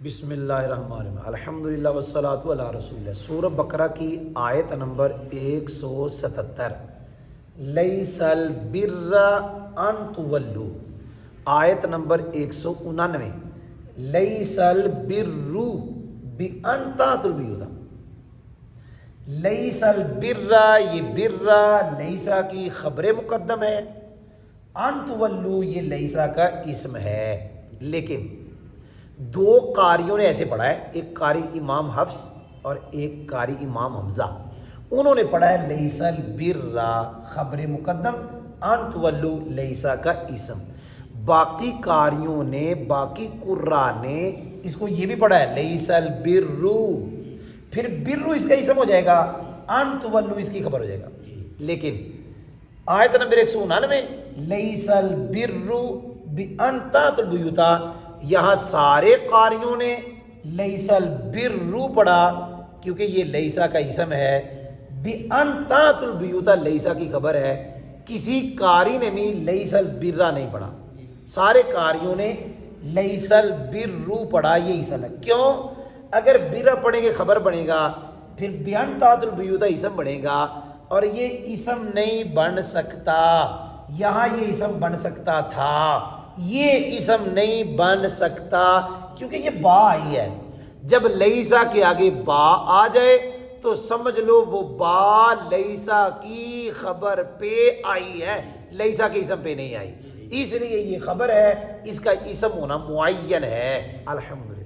بسم اللہ الرحمن الرحیم الحمدللہ والصلاۃ علی رسول اللہ۔ سورہ بقرہ کی آیت نمبر 177 لیس البر ان تولوا، آیت نمبر 199 لیس البر بان تاتوا البیوت۔ لیس البر، یہ برا لیسا کی خبر مقدم ہے، ان تولوا یہ لیسا کا اسم ہے۔ لیکن دو قاریوں نے ایسے پڑھا ہے، ایک قاری امام حفص اور ایک قاری امام حمزہ، انہوں نے پڑھا ہے لیس البر خبر مقدم ان تولوا لیسا کا اسم۔ باقی قاریوں نے، باقی قراء نے اس کو یہ بھی پڑھا ہے لیس البر، پھر برو اس کا اسم ہو جائے گا، ان تولوا اس کی خبر ہو جائے گا۔ لیکن آیت نمبر 199 لیس البر بان تاتوا البیوت، یہاں سارے قاریوں نے لیس البر پڑھا کیونکہ یہ لیسا کا اسم ہے، بان تاتوا البیوت لیسا کی خبر ہے۔ کسی قاری نے بھی لیس البر نہیں پڑھا، سارے قاریوں نے لیس البر پڑھا، یہ اسم ہے۔ کیوں؟ اگر بر پڑھیں گے خبر بنے گا، پھر بان تاتوا البیوت اسم بنے گا، اور یہ اسم نہیں بن سکتا۔ یہاں یہ اسم بن سکتا تھا، یہ اسم نہیں بن سکتا کیونکہ یہ با آئی ہے۔ جب لیسا کے آگے با آ جائے تو سمجھ لو وہ با لیسا کی خبر پہ آئی ہے، لیسا کے اسم پہ نہیں آئی، اس لیے یہ خبر ہے، اس کا اسم ہونا معین ہے۔ الحمدللہ۔